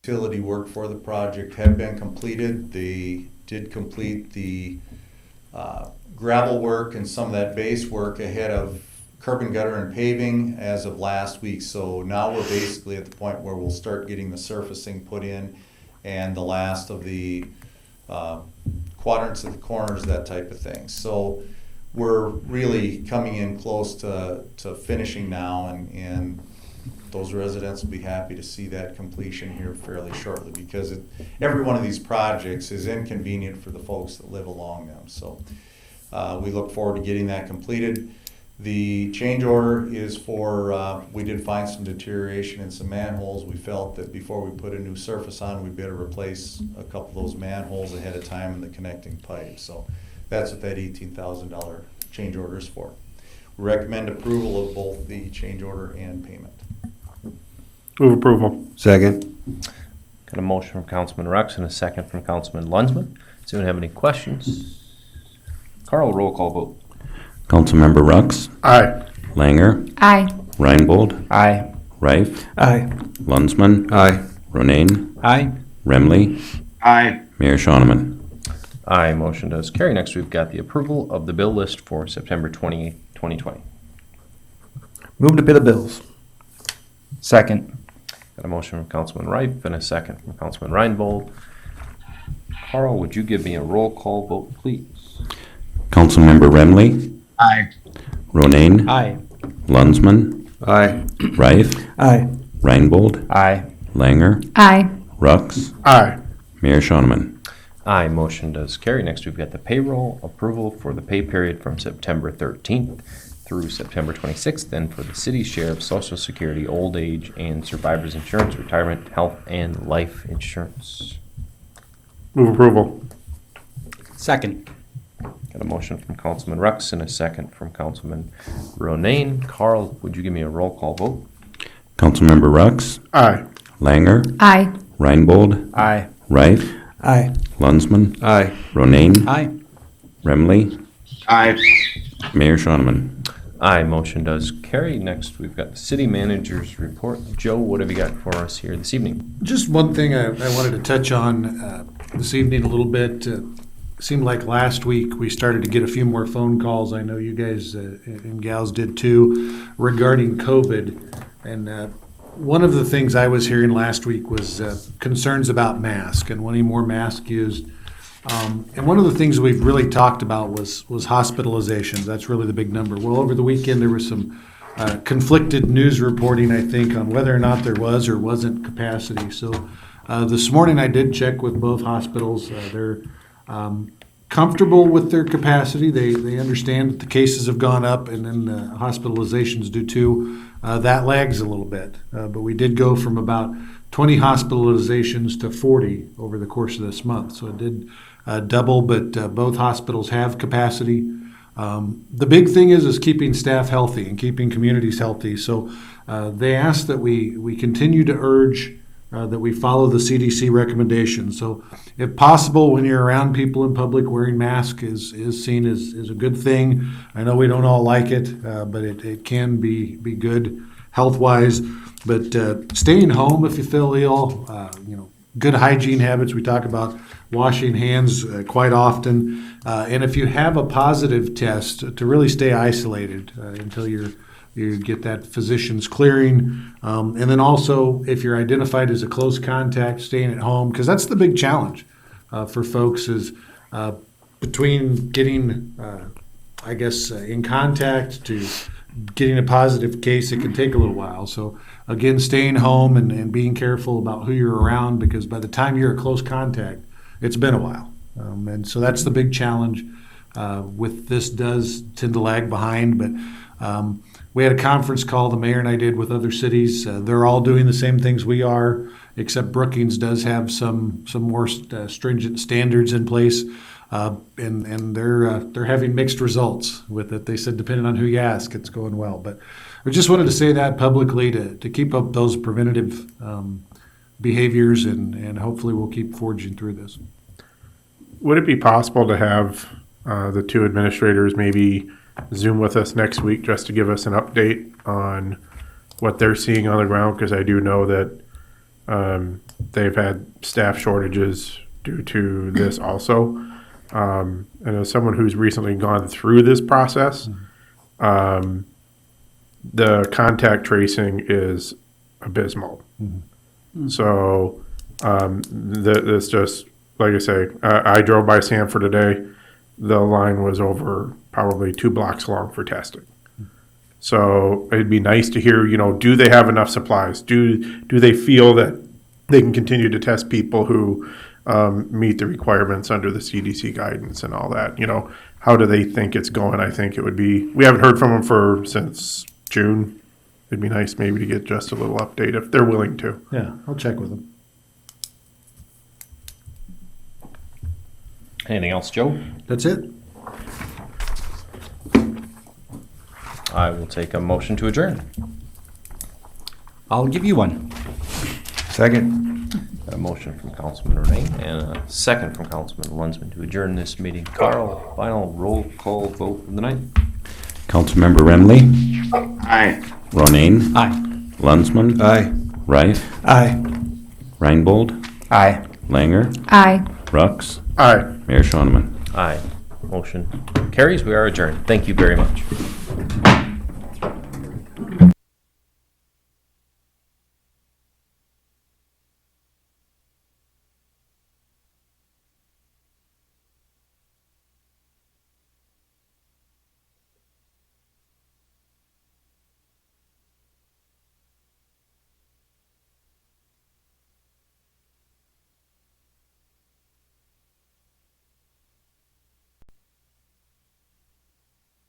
utility work for the project have been completed. They did complete the gravel work and some of that base work ahead of curb and gutter and paving as of last week. So now we're basically at the point where we'll start getting the surfacing put in and the last of the quadrants of the corners, that type of thing. So we're really coming in close to finishing now, and those residents will be happy to see that completion here fairly shortly, because every one of these projects is inconvenient for the folks that live along them. So we look forward to getting that completed. The change order is for, we did find some deterioration in some manholes. We felt that before we put a new surface on, we better replace a couple of those manholes ahead of time in the connecting pipe. So that's what that $18,000 change order is for. We recommend approval of both the change order and payment. Move approval. Second. Got a motion from Councilman Rux and a second from Councilman Lunsman. Does anyone have any questions? Karl, roll call vote. Councilmember Rux, Aye. Langer, Aye. Reinbold, Aye. Reif, Aye. Lunsman, Aye. Ronayne, Aye. Remley, Aye. Mayor Schoeneman. Aye, motion does carry. Next, we've got the approval of the bill list for September 28th, 2020. Move to pay the bills. Second. Got a motion from Councilman Reif and a second from Councilman Reinbold. Karl, would you give me a roll call vote, please? Councilmember Remley, Aye. Ronayne, Aye. Lunsman, Aye. Reif, Aye. Reinbold, Aye. Langer, Aye. Rux, Aye. Mayor Schoeneman. Aye, motion does carry. Next, we've got the payroll approval for the pay period from September 13th through September 26th, and for the city's share of Social Security, old age, and survivors insurance, retirement, health, and life insurance. Move approval. Second. Got a motion from Councilman Rux and a second from Councilman Ronayne. Karl, would you give me a roll call vote? Councilmember Rux, Aye. Langer, Aye. Reinbold, Aye. Reif, Aye. Lunsman, Aye. Ronayne, Aye. Remley, Aye. Mayor Schoeneman. Aye, motion does carry. Next, we've got the city manager's report. Joe, what have you got for us here this evening? Just one thing I wanted to touch on this evening a little bit. Seemed like last week we started to get a few more phone calls. I know you guys and gals did too, regarding COVID. And one of the things I was hearing last week was concerns about masks and wanting more masks used. And one of the things we've really talked about was hospitalizations. That's really the big number. Well, over the weekend there was some conflicted news reporting, I think, on whether or not there was or wasn't capacity. So this morning I did check with both hospitals. They're comfortable with their capacity. They understand that the cases have gone up, and then hospitalizations do too. That lags a little bit, but we did go from about 20 hospitalizations to 40 over the course of this month. So it did double, but both hospitals have capacity. The big thing is keeping staff healthy and keeping communities healthy. So they ask that we continue to urge that we follow the CDC recommendations. So if possible, when you're around people in public, wearing masks is seen as a good thing. I know we don't all like it, but it can be good health-wise. But staying home if you feel ill, good hygiene habits. We talk about washing hands quite often. And if you have a positive test, to really stay isolated until you get that physician's clearing. And then also, if you're identified as a close contact, staying at home, because that's the big challenge for folks is between getting, in contact to getting a positive case, it can take a little while. So again, staying home and being careful about who you're around, because by the time you're a close contact, it's been a while. And so that's the big challenge with this does tend to lag behind, but we had a conference call the mayor and I did with other cities. They're all doing the same things we are, except Brookings does have some more stringent standards in place, and they're having mixed results with it. They said depending on who you ask, it's going well. But we just wanted to say that publicly to keep up those preventative behaviors, and hopefully we'll keep forging through this. Would it be possible to have the two administrators maybe Zoom with us next week just to give us an update on what they're seeing on the ground? Because I do know that They've had staff shortages due to this also. And as someone who's recently gone through this process, the contact tracing is abysmal. So it's just, like I say, I drove by Sanford today. The line was over probably 2 blocks long for testing. So it'd be nice to hear, do they have enough supplies? Do they feel that they can continue to test people who meet the requirements under the CDC guidance and all that? How do they think it's going? I think it would be, we haven't heard from them since June. It'd be nice maybe to get just a little update if they're willing to. Yeah, I'll check with them. Anything else, Joe? That's it. I will take a motion to adjourn. I'll give you one. Second. A motion from Councilman Renee and a second from Councilman Lunsman to adjourn this meeting. Karl, final roll call vote of the night. Councilmember Remley. Aye. Ronayne. Aye. Lunsman. Aye. Rife. Aye. Reinbold. Aye. Langer. Aye. Rux. Aye. Mayor Schoeneman. Aye. Motion carries. We are adjourned. Thank you very much.